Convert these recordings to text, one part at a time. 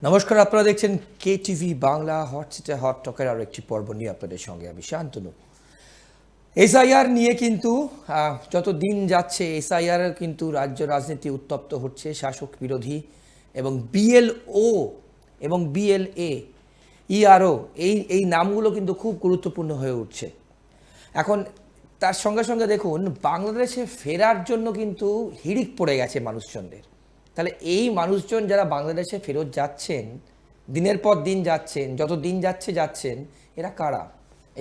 নমস্কার, আপনারা দেখছেন KTV বাংলা হট সিটে হট টকের আরও একটি পর্ব নিয়ে আপনাদের সঙ্গে আমি শান্তনু। এসআইআর নিয়ে কিন্তু যত দিন যাচ্ছে এসআইআর কিন্তু রাজ্য রাজনীতি উত্তপ্ত হচ্ছে, শাসক বিরোধী এবং BLO এবং BLA ERO এই নামগুলো কিন্তু খুব গুরুত্বপূর্ণ হয়ে উঠছে এখন। তার সঙ্গে সঙ্গে দেখুন, বাংলাদেশে ফেরার জন্য কিন্তু হিড়িক পড়ে গেছে মানুষজনদের। তাহলে এই মানুষজন যারা বাংলাদেশে ফেরত যাচ্ছেন, দিনের পর দিন যাচ্ছেন, যত দিন যাচ্ছেন, এরা কারা?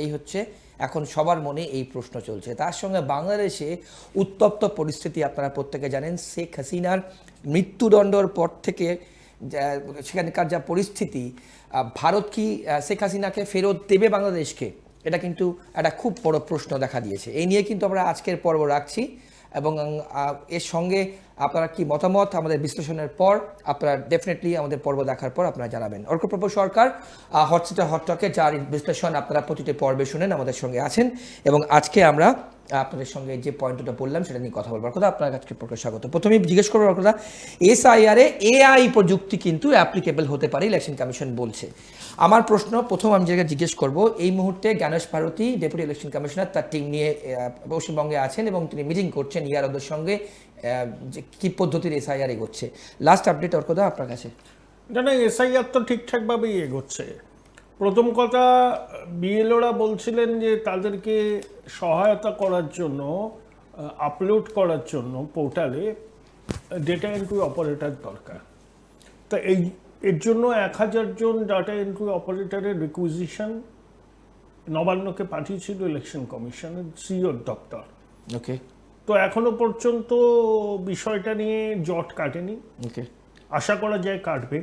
এই হচ্ছে এখন সবার মনে এই প্রশ্ন চলছে। তার সঙ্গে বাংলাদেশে উত্তপ্ত পরিস্থিতি, আপনারা প্রত্যেকে জানেন। শেখ হাসিনার মৃত্যুদণ্ডর পর থেকে সেখানকার যা পরিস্থিতি, ভারত কি শেখ হাসিনাকে ফেরত দেবে বাংলাদেশকে? এটা কিন্তু একটা খুব বড় প্রশ্ন দেখা দিয়েছে। এই নিয়ে কিন্তু আমরা আজকের পর্ব রাখছি এবং এর সঙ্গে আপনারা কি মতামত আমাদের বিশ্লেষণের পর আপনারা ডেফিনেটলি আমাদের পর্ব দেখার পর আপনারা জানাবেন। অর্কপ্রভ সরকার হট সিটে হট টকে যার বিশ্লেষণ আপনারা প্রতিটি পর্বে শুনেন আমাদের সঙ্গে আছেন এবং আজকে আমরা আপনাদের সঙ্গে যে পয়েন্টটা বললাম সেটা নিয়ে কথা বলবার কথা। আপনার আজকে প্রকাশ স্বাগত। প্রথমেই জিজ্ঞেস করবার কথা, এসআইআরে AI প্রযুক্তি কিন্তু অ্যাপ্লিকেবল হতে পারে, ইলেকশন কমিশন বলছে। আমার প্রশ্ন প্রথম আমি যেটা জিজ্ঞেস করব, এই মুহূর্তে Gyanesh Bharti deputy election commissioner তার টিম নিয়ে পশ্চিমবঙ্গে আছেন এবং তিনি মিটিং করছেন ইয়ারদের সঙ্গে, যে কী পদ্ধতির এসআইআর এগোচ্ছে। লাস্ট আপডেট ওর কথা আপনার কাছে। না, এসআইআর তো ঠিকঠাকভাবেই এগোচ্ছে। প্রথম কথা, বিএলওরা বলছিলেন যে তাদেরকে সহায়তা করার জন্য, আপলোড করার জন্য পোর্টালে ডেটা এন্ট্রি অপারেটর দরকার। তা এর জন্য 1000 জন ডাটা এন্ট্রি অপারেটরের রিকুইজিশন নবান্নকে পাঠিয়েছিল ইলেকশন কমিশনের সিওর দপ্তর। ওকে, তো এখনো পর্যন্ত বিষয়টা নিয়ে জট কাটেনি। ওকে, আশা করা যায় কাটবে।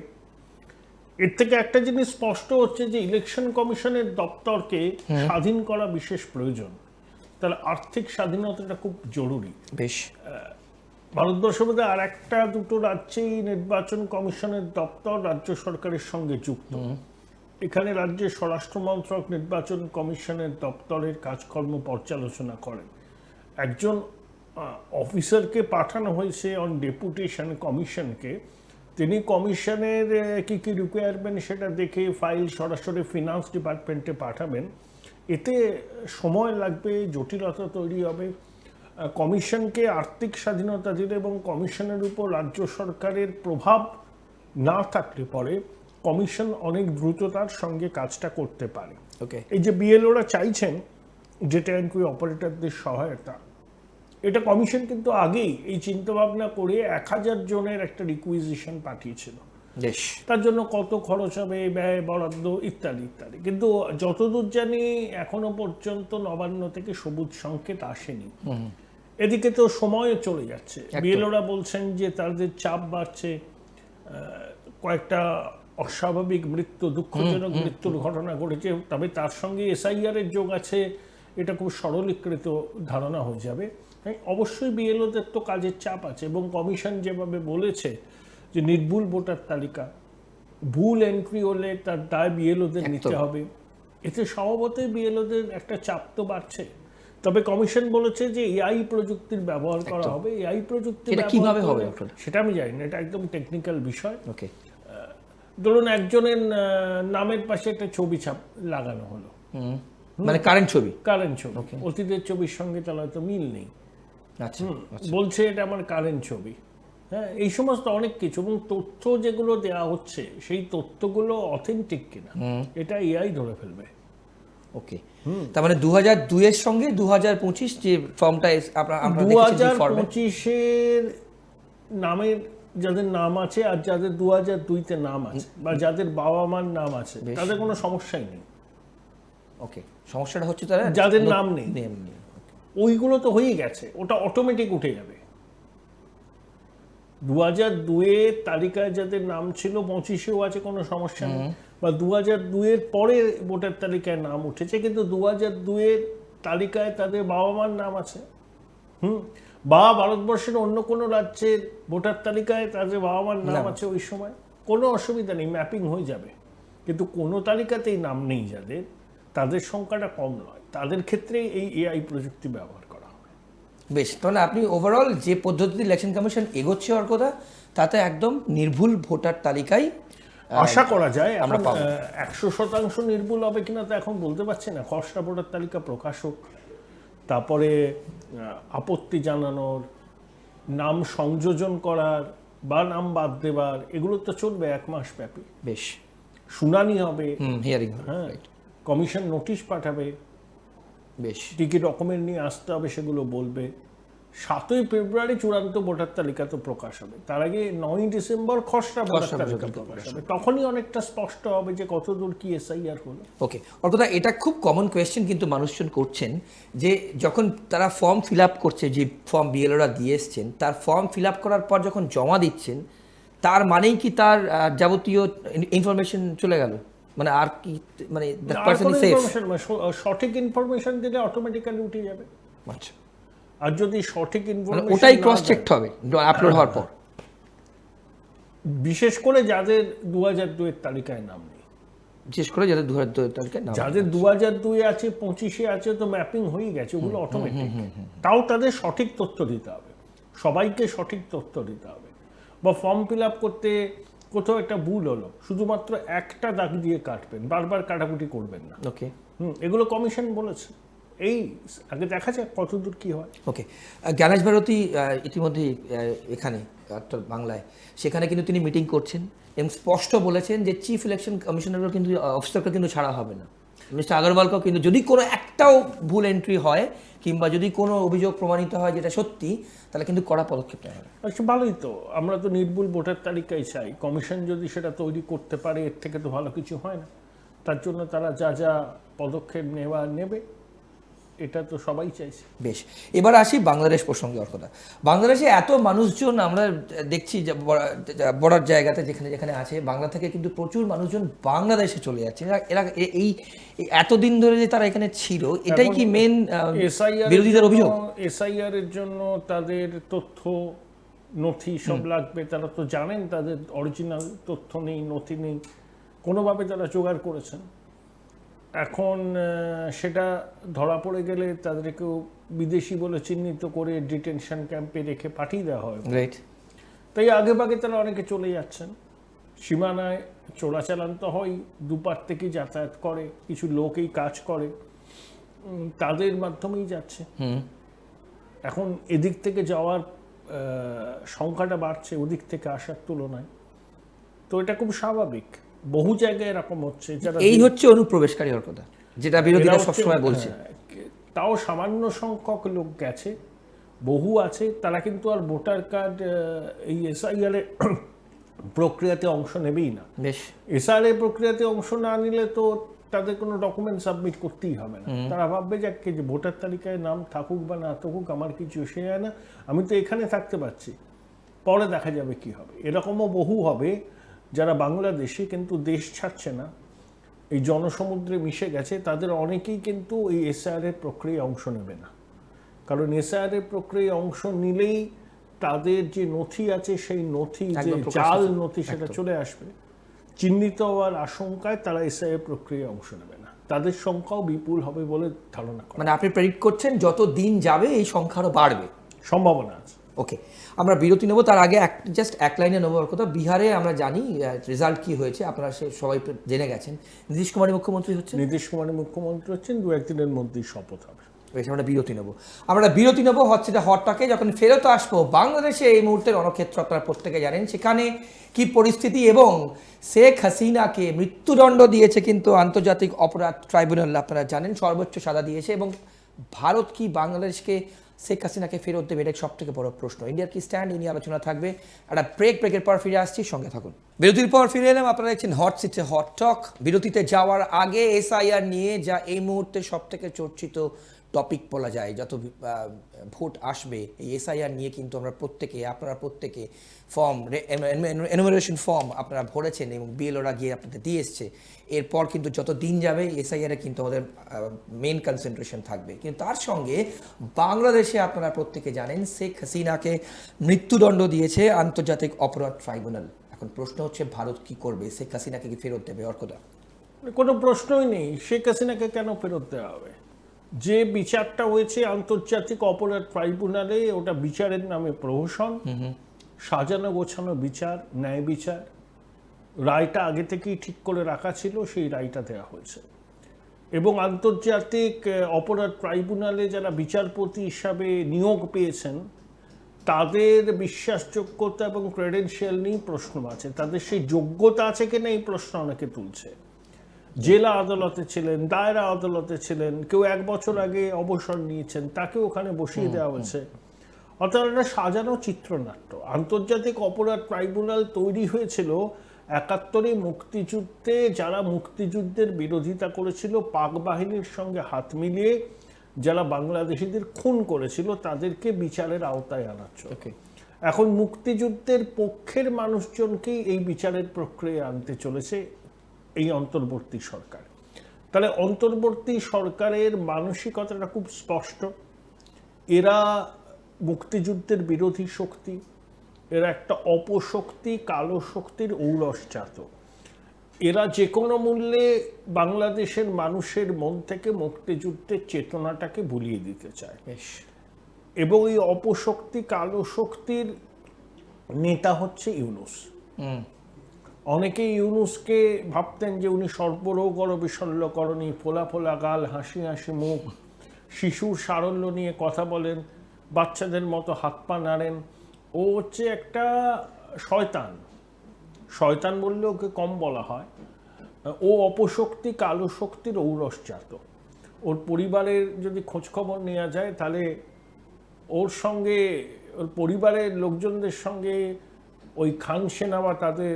এর থেকে একটা জিনিস স্পষ্ট হচ্ছে যে ইলেকশন কমিশনের দপ্তরকে স্বাধীন করা বিশেষ প্রয়োজন। তাহলে আর্থিক স্বাধীনতাটা খুব জরুরি। বেশ, ভারতবর্ষের মধ্যে আর একটা দুটো রাজ্যেই নির্বাচন কমিশনের দপ্তর রাজ্য সরকারের সঙ্গে যুক্ত। এখানে রাজ্যের স্বরাষ্ট্র মন্ত্রক নির্বাচন কমিশনের দপ্তরের কাজকর্ম পর্যালোচনা করেন। একজন অফিসারকে পাঠানো হয়েছে অন ডেপুটেশন কমিশনকে। তিনি কমিশনের কী কী রিকোয়ারমেন্ট সেটা দেখে ফাইল সরাসরি ফিনান্স ডিপার্টমেন্টে পাঠাবেন। এতে সময় লাগবে, জটিলতা তৈরি হবে। কমিশনকে আর্থিক স্বাধীনতা দিলে এবং কমিশনের উপর রাজ্য সরকারের প্রভাব না থাকলে পরে কমিশন অনেক দ্রুততার সঙ্গে কাজটা করতে পারে। ওকে, এই যে বিএলওরা চাইছেন ডেটা এন্ট্রি অপারেটরদের সহায়তা, এটা কমিশন কিন্তু আগেই এই চিন্তাভাবনা করে 1000 জনের একটা রিকুইজিশন পাঠিয়েছিল। বেশ, তার জন্য কত খরচ হবে, ব্যয় বরাদ্দ ইত্যাদি ইত্যাদি। কিন্তু যতদূর জানি এখনো পর্যন্ত নবান্ন থেকে সবুজ সংকেত আসেনি। এদিকে তো সময়ও চলে যাচ্ছে। বিএলওরা বলছেন যে তাদের চাপ বাড়ছে, কয়েকটা অস্বাভাবিক মৃত্যু, দুঃখজনক মৃত্যুর ঘটনা ঘটেছে। তবে তার সঙ্গে এসআইআর এর যোগ আছে, এটা খুব সরলীকৃত ধারণা হয়ে যাবে। অবশ্যই বিএলওদের তো কাজের চাপ আছে এবং কমিশন যেভাবে বলেছে যে নির্ভুল ভোটার তালিকা, ভুল এন্ট্রি হলে তার দায় বিএলওদের নিতে হবে, এতে স্বভাবতই বিএলওদের একটা চাপ তো বাড়ছে। তবে কমিশন বলেছে যে এআই প্রযুক্তির ব্যবহার করা হবে। এআই প্রযুক্তি কিভাবে হবে সেটা আমি জানি না, এটা একদম টেকনিক্যাল বিষয়। ওকে, ধরুন একজনের নামের পাশে একটা ছবি ছাপ লাগানো হলো, মানে কারেন্ট ছবি, অতীতের ছবির সঙ্গে তার হয়তো মিল নেই। আচ্ছা, বলছে এটা আমার কারেন্ট ছবি। হ্যাঁ, এই সমস্ত অনেক কিছু এবং তথ্য যেগুলো দেওয়া হচ্ছে সেই তথ্যগুলো অথেন্টিক কিনা এটা এআই ধরে ফেলবে। ওকে, তার মানে 2002 এর সঙ্গে 2025 যে ফর্মটা আপনারা 2025-এর নামের যাদের নাম আছে আর যাদের 2002-তে নাম আছে বা যাদের বাবা মার নাম আছে তাদের কোনো সমস্যাই নেই। ওকে, সমস্যাটা হচ্ছে তারা যাদের নাম নেই ওইগুলো তো হয়েই গেছে, ওটা অটোমেটিক উঠে যাবে। 2002-এর তালিকায় যাদের নাম ছিল 25-এও আছে, কোনো সমস্যা নেই। বা 2002-এর পরে ভোটার তালিকায় নাম উঠেছে কিন্তু 2002-এর তালিকায় তাদের বাবা মার নাম আছে, বা ভারতবর্ষের অন্য কোনো রাজ্যের ভোটার তালিকায় তাদের বাবা মার নাম আছে, ওই সময় কোনো অসুবিধা নেই, ম্যাপিং হয়ে যাবে। কিন্তু কোনো তালিকাতেই নাম নেই যাদের, তাদের সংখ্যাটা কম নয়, তাদের ক্ষেত্রে এই এআই প্রযুক্তি ব্যবহার করা হবে। বেশ, তাহলে আপনি ওভারঅল যে পদ্ধতিতে ইলেকশন কমিশন এগোচ্ছে ওর কথা, তাতে একদম নির্ভুল ভোটার তালিকায় আশা করা যায় আমরা এখন পাবো। 100% নির্ভুল হবে কিনা তো এখন বলতে পারছি না। খসড়া ভোটার তালিকা প্রকাশক, তারপরে আপত্তি জানানোর, নাম সংযোজন করার বা নাম বাদ দেবার, এগুলো তো চলবে 1 মাস ব্যাপী। বেশ, শুনানি হবে, হিয়ারিং, হ্যাঁ, কমিশন নোটিশ পাঠাবে, বেশ, কি কি ডকুমেন্ট নিয়ে আসতে হবে সেগুলো বলবে। 7ই ফেব্রুয়ারি চূড়ান্ত ভোটার তালিকা তো প্রকাশ হবে, তার আগে 9ই ডিসেম্বর খসড়া ভোটার তালিকা প্রকাশ হবে। তখনই অনেকটা স্পষ্ট হবে যে কতদূর কি এসআইআর হলো। ওকে। অর্থাৎ এটা খুব কমন কোয়েশ্চেন কিন্তু মানুষজন করছেন যে যখন তারা ফর্ম ফিল আপ করছে, যে ফর্ম বিএলওরা দিয়ে এসছেন, তার ফর্ম ফিল আপ করার পর যখন জমা দিচ্ছেন, তার মানেই কি তার যাবতীয় ইনফরমেশন চলে গেল, মানে আর কি, মানে দ্যাট আর পারসন কোনো ইজ সেফ? information নয়, সঠিক ইনফরমেশন দিলে অটোমেটিক্যালি উঠে যাবে। আচ্ছা, আর যদি সঠিক মানে ইনফরমেশন ওটাই ক্রস চেক হবে আপলোড হওয়ার পর, বিশেষ করে যাদের 2002 এর তালিকায় নাম নেই, বিশেষ করে যাদের 2002 তালিকায় নাম যাদের 2002 আছে, 25-এ আছে, তো ম্যাপিং হয়ে গেছে, ওগুলো অটোমেটিক। তাও তাদের সঠিক তথ্য দিতে হবে, সবাইকে সঠিক তথ্য দিতে হবে। বা ফর্ম ফিল আপ করতে কোথাও একটা ভুল হলো, শুধুমাত্র একটা দাগ দিয়ে কাটবেন, বারবার কাটাকুটি করবেন না। ওকে, এগুলো কমিশন বলেছে। এই আগে দেখা যাক কতদূর কি হয়। ওকে। জ্ঞানেশ ভারতী ইতিমধ্যে এখানে অর্থাৎ বাংলায়, সেখানে কিন্তু তিনি মিটিং করছেন এবং স্পষ্ট বলেছেন যে চিফ ইলেকশন কমিশনারও কিন্তু অফিসারকে কিন্তু ছাড়া হবে না, মিস্টার আগরওয়ালকেও কিন্তু যদি কোনো একটাও ভুল এন্ট্রি হয় কিংবা যদি কোনো অভিযোগ প্রমাণিত হয় যেটা সত্যি, তাহলে কিন্তু কড়া পদক্ষেপ নেওয়া হবে। আচ্ছা, ভালোই তো, আমরা তো নির্ভুল ভোটার তালিকাই চাই। কমিশন যদি সেটা তৈরি করতে পারে, এর থেকে তো ভালো কিছু হয় না। তার জন্য তারা যা যা পদক্ষেপ নেবে, এটা তো সবাই চাইছে। বেশ, এবার আসি বাংলাদেশ প্রসঙ্গে। অর্কদা, বাংলাদেশে এত মানুষজন আমরা দেখছি যে বর্ডার জায়গাতে যেখানে যেখানে আছে, বাংলা থেকে কিন্তু প্রচুর মানুষজন বাংলাদেশে চলে যাচ্ছে। এরা এই এতদিন ধরে যে তারা এখানে ছিল, এটাই কি মেন বিরোধীদের অভিযোগ? এসআইআর এর জন্য তাদের তথ্য নথি সব লাগবে, তারা তো জানেন তাদের অরিজিনাল তথ্য নেই, নথি নেই, কোনোভাবে তারা জোগাড় করেছেন। এখন সেটা ধরা পড়ে গেলে তাদেরকেও বিদেশি বলে চিহ্নিত করে ডিটেনশন ক্যাম্পে রেখে পাঠিয়ে দেওয়া হয়। রাইট। তাই আগে ভাগে তারা অনেকে চলে যাচ্ছেন। সীমানায় চোরাচালান তো হয়, দুপার থেকে যাতায়াত করে, কিছু লোক এই কাজ করে, তাদের মাধ্যমেই যাচ্ছে। এখন এদিক থেকে যাওয়ার সংখ্যাটা বাড়ছে ওদিক থেকে আসার তুলনায়, তো এটা খুব স্বাভাবিক। বহু জায়গায় এরকম হচ্ছে, যারা এই হচ্ছে অনুপ্রবেশকারী অর্কদা, যেটা বিরোধীরা সবসময় বলছে। তাও সামান্য সংখ্যক লোক গেছে, বহু আছে তারা কিন্তু আর ভোটার কার্ড এই এসআইআর প্রক্রিয়াতে অংশ নেবেই না। বেশ, এসআইআর প্রক্রিয়াতে অংশ না নিলে তো তাদের কোনো ডকুমেন্ট সাবমিট করতেই হবে না। তারা ভাববে যে ভোটার তালিকায় নাম থাকুক বা না থাকুক আমার কিছু এসে যায় না, আমি তো এখানে থাকতে পারছি, পরে দেখা যাবে কি হবে। এরকমও বহু হবে যারা বাংলাদেশে কিন্তু দেশ ছাড়ছে না, এই জনসমুদ্রে মিশে গেছে, তাদের অনেকেই কিন্তু এই এসআইআর প্রক্রিয়ায় অংশ নেবে না। কারণ এসআইআর প্রক্রিয়ায় অংশ নিলেই তাদের যে নথি আছে সেই নথি, যে জাল নথি, সেটা চলে আসবে। চিহ্নিত হওয়ার আশঙ্কায় তারা এসআইআর প্রক্রিয়ায় অংশ নেবে না। তাদের সংখ্যাও বিপুল হবে বলে ধারণা করা, মানে আপনি প্রেডিক্ট করছেন যত দিন যাবে এই সংখ্যা আরও বাড়বে, সম্ভাবনা আছে। ওকে, আমরা বিরতি নেব। তার আগে জাস্ট এক লাইনে নেবার কথা, বিহারে আমরা জানি রেজাল্ট কি হয়েছে, আপনারা সবাই জেনে গেছেন। নীতিশ কুমারই মুখ্যমন্ত্রী হচ্ছেন, নীতিশ কুমার মুখ্যমন্ত্রী হচ্ছেন, 2-1 দিনের মধ্যেই শপথ হবে। আমরা বিরতি নেব। আমরা বিরতি নেব হচ্ছে হটটাকে। যখন ফেরত আসবো, বাংলাদেশে এই মুহূর্তে রণক্ষেত্র আপনারা প্রত্যেকে জানেন, সেখানে কি পরিস্থিতি, এবং শেখ হাসিনাকে মৃত্যুদণ্ড দিয়েছে কিন্তু আন্তর্জাতিক অপরাধ ট্রাইব্যুনাল, আপনারা জানেন, সর্বোচ্চ সাজা দিয়েছে। এবং ভারত কি বাংলাদেশকে, শেখ হাসিনাকে ফেরত দেবে, এটা সব থেকে বড় প্রশ্ন। ইন্ডিয়ার কি স্ট্যান্ড, এই নিয়ে আলোচনা থাকবে। একটা ব্রেকের পর ফিরে আসছি, সঙ্গে থাকুন। বিরতির পর ফিরে এলাম, আপনারা দেখছেন হট সিটে হট টক। বিরতিতে যাওয়ার আগে এসআইআর নিয়ে, যা এই মুহূর্তে সব থেকে চর্চিত টপিক বলা যায়, যত ভোট আসবে এই এসআইআর নিয়ে কিন্তু আমরা প্রত্যেকে, আপনারা প্রত্যেকে ফর্ম, এনুমারেশন ফর্ম আপনারা ভরেছেন এবং বিএলওরা গিয়ে আপনাদের দিয়ে এসছে। এরপর কিন্তু যত দিন যাবে এসআইআরে কিন্তু আমাদের মেন কনসেন্ট্রেশন থাকবে। কিন্তু তার সঙ্গে বাংলাদেশে আপনারা প্রত্যেকে জানেন শেখ হাসিনাকে মৃত্যুদণ্ড দিয়েছে আন্তর্জাতিক অপরাধ ট্রাইব্যুনাল। এখন প্রশ্ন হচ্ছে ভারত কি করবে, শেখ হাসিনাকে কি ফেরত দেবে? অর্কদা, কোনো প্রশ্নই নেই, শেখ হাসিনাকে কেন ফেরত দেওয়া হবে? যে বিচারটা হয়েছে আন্তর্জাতিক অপরাধ ট্রাইব্যুনালে, ওটা বিচারের নামে প্রহসন, সাজানো গোছানো বিচার, ন্যায় বিচার, রায়টা আগে থেকেই ঠিক করে রাখা ছিল, সেই রায়টা দেওয়া হয়েছে। এবং আন্তর্জাতিক অপরাধ ট্রাইব্যুনালে যারা বিচারপতি হিসাবে নিয়োগ পেয়েছেন তাদের বিশ্বাসযোগ্যতা এবং ক্রেডেনশিয়াল নিয়ে প্রশ্ন আছে, তাদের সেই যোগ্যতা আছে কিনা এই প্রশ্ন অনেকে তুলছে। জেলা আদালতে ছিলেন, দায়রা আদালতে ছিলেন, কেউ 1 বছর আগে অবসর নিয়েছেন, তাকে ওখানে বসিয়ে দেওয়া হয়েছে। অর্থাৎ একটা সাজানো চিত্রনাট্য। আন্তর্জাতিক অপরাধ ট্রাইব্যুনাল তৈরি হয়েছিল 71-এ মুক্তিযুদ্ধে যারা মুক্তিযুদ্ধের বিরোধিতা করেছিল, পাক বাহিনীর সঙ্গে হাত মিলিয়ে যারা বাংলাদেশিদের খুন করেছিল তাদেরকে বিচারের আওতায় আনার জন্য। এখন মুক্তিযুদ্ধের পক্ষের মানুষজনকেই এই বিচারের প্রক্রিয়া আনতে চলেছে এই অন্তর্বর্তী সরকার। তাহলে অন্তর্বর্তী সরকারের মানসিকতাটা খুব স্পষ্ট, এরা মুক্তিযুদ্ধের বিরোধী শক্তি, এরা একটা অপশক্তি, কালো শক্তির ঔরসজাত। এরা যে কোনো মূল্যে বাংলাদেশের মানুষের মন থেকে মুক্তিযুদ্ধের চেতনাটাকে ভুলিয়ে দিতে চায়। এবং এই অপশক্তি, কালো শক্তির নেতা হচ্ছে ইউনূস। অনেকেই ইউনূসকে ভাবতেন যে উনি সর্বরোগর বিশল্যকরণী, ফোলা ফোলা গাল, হাসি হাসি মুখ, শিশুর সারল্য নিয়ে কথা বলেন, বাচ্চাদের মতো হাত পা নাড়েন। ও হচ্ছে একটা শয়তান, শয়তান বললে ওকে কম বলা হয়। ও অপশক্তি, কালো শক্তির ঔরসজাত। ওর পরিবারের যদি খোঁজখবর নেওয়া যায় তাহলে ওর সঙ্গে, ওর পরিবারের লোকজনদের সঙ্গে ওই খান সেনা বা তাদের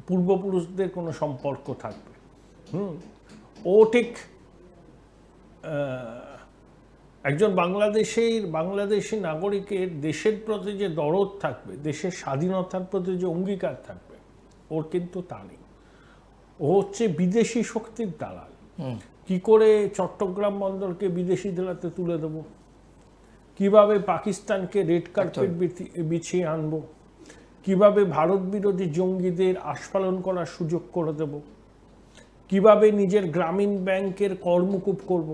পূর্বপুরুষদের কোনো সম্পর্ক থাকবে। ও ঠিক একজন বাংলাদেশি নাগরিকের দেশের প্রতি যে দরদ থাকবে, দেশের স্বাধীনতার প্রতি যে অঙ্গীকার থাকবে, ওর কিন্তু তা নেই। ও হচ্ছে বিদেশি শক্তির দালাল। কি করে চট্টগ্রাম বন্দরকে বিদেশিদের হাতে তুলে দেব, কিভাবে পাকিস্তানকে রেড কার্পেট বিছিয়ে আনবো, কিভাবে ভারত বিরোধী জঙ্গিদের আস্ফালন করার সুযোগ করে দেব, কিভাবে নিজের গ্রামীণ ব্যাংকের কর মুকুব করব,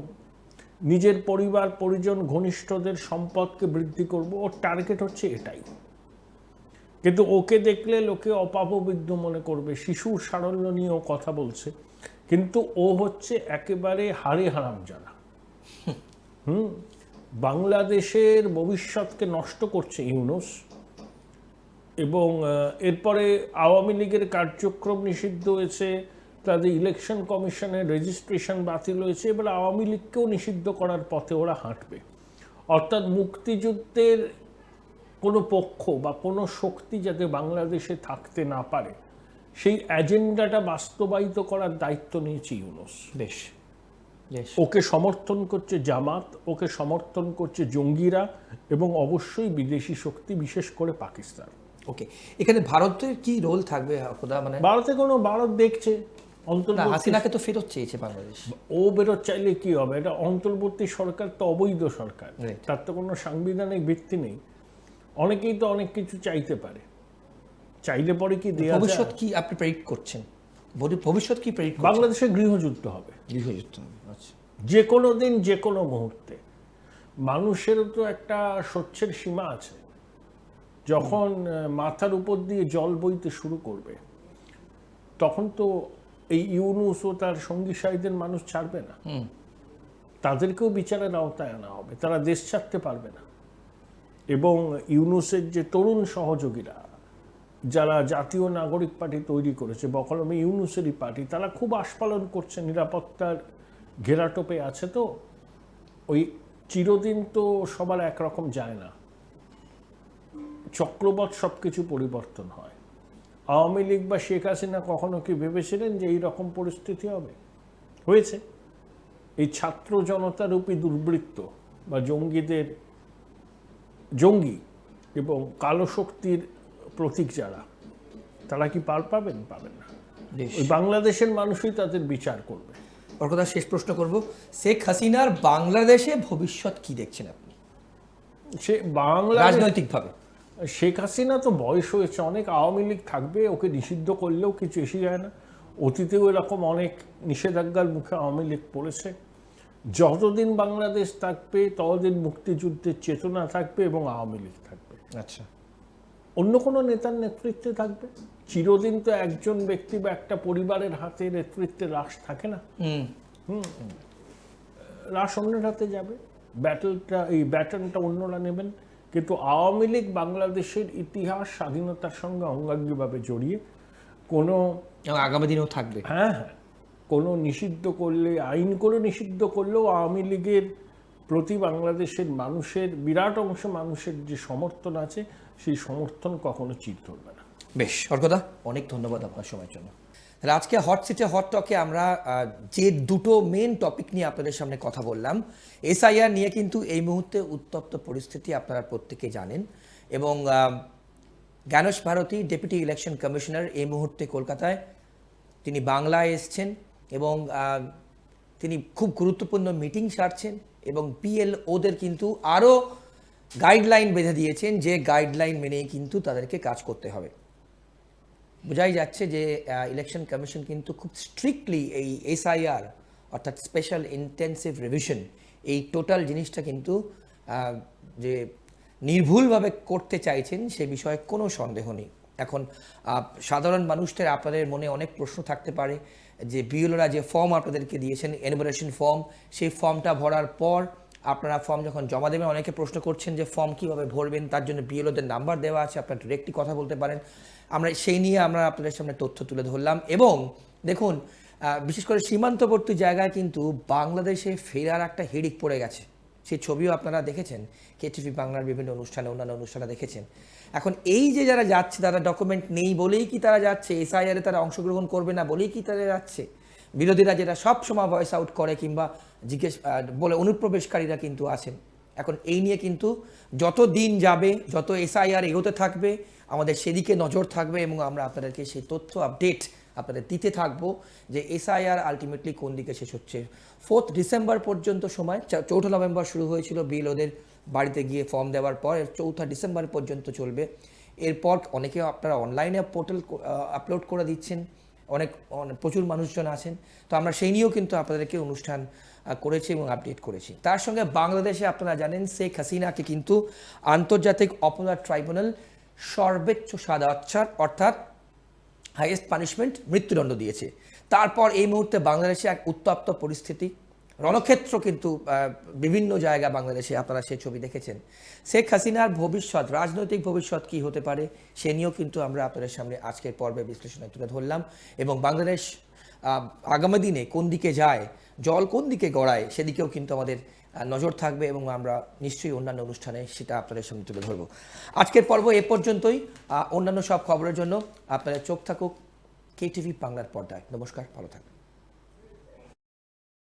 নিজের পরিবার পরিজন ঘনিষ্ঠদের সম্পদকে বৃদ্ধি করব। ওর টার্গেট হচ্ছে এটাই। কিন্তু ওকে দেখলে লোকে অপাপবিদ্ধ মনে করবে, শিশুর সারল্য নিয়েও কথা বলছে, কিন্তু ও হচ্ছে একেবারে হাড়ে হারামজাদা। বাংলাদেশের ভবিষ্যৎকে নষ্ট করছে ইউনূস। এবং এরপরে আওয়ামী লীগের কার্যক্রম নিষিদ্ধ হয়েছে, তাদের ইলেকশন কমিশনের রেজিস্ট্রেশন বাতিল হয়েছে, এবার আওয়ামী লীগকেও নিষিদ্ধ করার পথে ওরা হাঁটবে। অর্থাৎ মুক্তিযুদ্ধের কোনো পক্ষ বা কোনো শক্তি যাতে বাংলাদেশে থাকতে না পারে সেই এজেন্ডাটা বাস্তবায়িত করার দায়িত্ব নিয়েছে ইউনূস। বেশ, ওকে সমর্থন করছে জামাত, ওকে সমর্থন করছে জঙ্গিরা, এবং অবশ্যই বিদেশি শক্তি, বিশেষ করে পাকিস্তান। ওকে, এখানে ভারতের কি রোল থাকবে? মানে ভারত দেখছে হাসিনাকে তো ফেরত চেয়েছে বাংলাদেশ। ও বেরোত চাইলে কি হবে? এটা অন্তর্বর্তী সরকার তো অবৈধ সরকার, তার তো কোনো সাংবিধানিক ভিত্তি নেই। অনেকেই তো অনেক কিছু চাইতে পারে, চাইলে পরে কি দেয়া যায়? ভবিষ্যৎ কি আপনি প্রেডিক্ট করছেন? ভবিষ্যৎ কি প্রেডিক্ট? বাংলাদেশে গৃহযুদ্ধ হবে। গৃহযুদ্ধ, আচ্ছা। যে কোনো দিন, যে কোনো মুহূর্তে। মানুষেরও তো একটা সহ্যের সীমা আছে। যখন মাথার উপর দিয়ে জল বইতে শুরু করবে তখন তো এই ইউনূস ও তার সঙ্গী সাথীদের মানুষ ছাড়বে না, তাদেরকেও বিচারের আওতায় আনা হবে, তারা দেশ ছাড়তে পারবে না। এবং ইউনূসের যে তরুণ সহযোগীরা যারা জাতীয় নাগরিক পার্টি তৈরি করেছে, বকলমে ইউনূসেরই পার্টি, তারা খুব আস্ফালন করছে, নিরাপত্তার ঘেরাটোপে আছে। তো ওই চিরদিন তো সবার একরকম যায় না, চক্রবৎ সব কিছু পরিবর্তন হয়। আওয়ামী লীগ বা শেখ হাসিনা কখনো কি ভেবেছিলেন যে এই রকম পরিস্থিতি হবে? হয়েছে। এই ছাত্র জনতারূপী দুর্বৃত্ত বা জঙ্গি এবং কালো শক্তির প্রতীক যারা, তারা কি পার পাবেন? পাবেন না। ওই বাংলাদেশের মানুষই তাদের বিচার করবে। ওর কথা শেষ প্রশ্ন করব, শেখ হাসিনার বাংলাদেশে ভবিষ্যৎ কি দেখছেন আপনি? সে বাংলা রাজনৈতিকভাবে শেখ হাসিনা তো বয়স হয়েছে অনেক, আওয়ামী লীগ থাকবে, ওকে নিষিদ্ধ করলেও কিছু এসে যায় না। অতীতেও এরকম অনেক নিষেধাজ্ঞার মুখে আওয়ামী লীগ পড়েছে। যতদিন বাংলাদেশ থাকবে ততদিন মুক্তিযুদ্ধের চেতনা থাকবে এবং আওয়ামী লীগ থাকবে। আচ্ছা, অন্য কোনো নেতার নেতৃত্বে থাকবে? চিরদিন তো একজন ব্যক্তি বা একটা পরিবারের হাতে নেতৃত্বের রাশ থাকে না। রাশ অন্যের হাতে যাবে, ব্যাটনটা অন্যরা নেবেন। কিন্তু আওয়ামী লীগ বাংলাদেশের ইতিহাস স্বাধীনতার সঙ্গে অঙ্গাঙ্গিভাবে জড়িয়ে, কোনো এবং আগামী দিনেও থাকবে। হ্যাঁ, কোনো নিষিদ্ধ করলে, আইন করে নিষিদ্ধ করলেও আওয়ামী লীগের প্রতি বাংলাদেশের মানুষের বিরাট অংশ মানুষের যে সমর্থন আছে, সেই সমর্থন কখনো চির ধরবে না। বেশ, অর্কদা, অনেক ধন্যবাদ আপনার সময়ের জন্য। তাহলে আজকে হট সিটে হট টকে আমরা যে দুটো মেন টপিক নিয়ে আপনাদের সামনে কথা বললাম, এসআইআর নিয়ে কিন্তু এই মুহূর্তে উত্তপ্ত পরিস্থিতি আপনারা প্রত্যেকে জানেন। এবং Gyanesh Bharti, deputy election commissioner, এই মুহূর্তে কলকাতায় তিনি বাংলায় এসছেন এবং তিনি খুব গুরুত্বপূর্ণ মিটিং সারছেন এবং পিএলওদের কিন্তু আরও গাইডলাইন বেঁধে দিয়েছেন, যে গাইডলাইন মেনেই কিন্তু তাদেরকে কাজ করতে হবে। বোঝাই যাচ্ছে যে ইলেকশন কমিশন কিন্তু খুব স্ট্রিক্টলি এই এসআইআর অর্থাৎ স্পেশাল ইন্টেন্সিভ রিভিশন, এই টোটাল জিনিসটা কিন্তু যে নির্ভুলভাবে করতে চাইছেন সে বিষয়ে কোনো সন্দেহ নেই। এখন সাধারণ মানুষদের, আপনাদের মনে অনেক প্রশ্ন থাকতে পারে যে বিএলওরা যে ফর্ম আপনাদেরকে দিয়েছেন, এনুমারেশন ফর্ম, সেই ফর্মটা ভরার পর আপনারা ফর্ম যখন জমা দেবেন, অনেকে প্রশ্ন করছেন যে ফর্ম কীভাবে ভরবেন, তার জন্য বিএলওদের নাম্বার দেওয়া আছে, আপনারা ডিরেক্টলি কথা বলতে পারেন। আমরা সেই নিয়ে আমরা আপনাদের সামনে তথ্য তুলে ধরলাম। এবং দেখুন, বিশেষ করে সীমান্তবর্তী জায়গায় কিন্তু বাংলাদেশে ফেরার একটা হিড়িক পড়ে গেছে। সেই ছবিও আপনারা দেখেছেন, কেটিভি বাংলার বিভিন্ন অনুষ্ঠানে, অন্যান্য অনুষ্ঠানে দেখেছেন। এখন এই যে যারা যাচ্ছে, তারা ডকুমেন্ট নেই বলেই কি তারা যাচ্ছে? এসআইআরে তারা অংশগ্রহণ করবে না বলেই কি তারা যাচ্ছে? বিরোধীরা যেটা সব সময় ভয়েস আউট করে কিংবা জিজ্ঞেস বলে, অনুপ্রবেশকারীরা কিন্তু আছেন। এখন এই নিয়ে কিন্তু যত দিন যাবে, যত এসআইআর এগোতে থাকবে, আমাদের সেদিকে নজর থাকবে এবং আমরা আপনাদেরকে সেই তথ্য আপডেট আপনাদের দিতে থাকবো যে এসআইআর আলটিমেটলি কোন দিকে শেষ হচ্ছে। 4 ডিসেম্বর পর্যন্ত সময়, 4 নভেম্বর শুরু হয়েছিল বিএলওদের বাড়িতে গিয়ে ফর্ম দেওয়ার পর, 4 ডিসেম্বর পর্যন্ত চলবে। এরপর অনেকে আপনারা অনলাইনে পোর্টাল আপলোড করে দিচ্ছেন, প্রচুর মানুষজন আছেন। তো আমরা সেই নিয়েও কিন্তু আপনাদেরকে অনুষ্ঠান করেছি এবং আপডেট করেছি। তার সঙ্গে বাংলাদেশে আপনারা জানেন শেখ হাসিনাকে কিন্তু আন্তর্জাতিক অপরাধ ট্রাইব্যুনাল সর্বোচ্চ সাজা অর্থাৎ হাইয়েস্ট পানিশমেন্ট, মৃত্যুদণ্ড দিয়েছে। তারপর এই মুহূর্তে বাংলাদেশে এক উত্তপ্ত পরিস্থিতি, রণক্ষেত্র কিন্তু বিভিন্ন জায়গা বাংলাদেশে, আপনারা সেই ছবি দেখেছেন। শেখ হাসিনার ভবিষ্যৎ, রাজনৈতিক ভবিষ্যৎ কী হতে পারে সে নিয়েও কিন্তু আমরা আপনাদের সামনে আজকের পর্বে বিশ্লেষণে তুলে ধরলাম। এবং বাংলাদেশ আগামী দিনে কোন দিকে যায়, জল কোন দিকে গড়ায়, সেদিকেও কিন্তু আমাদের নজর থাকবে এবং আমরা নিশ্চয়ই অন্যান্য অনুষ্ঠানে সেটা আপনাদের সামনে তুলে ধরবো। আজকের পর্ব এ পর্যন্তই। অন্যান্য সব খবরের জন্য আপনাদের চোখ থাকুক কেটিভি বাংলার পর্দায়। নমস্কার, ভালো থাকবেন।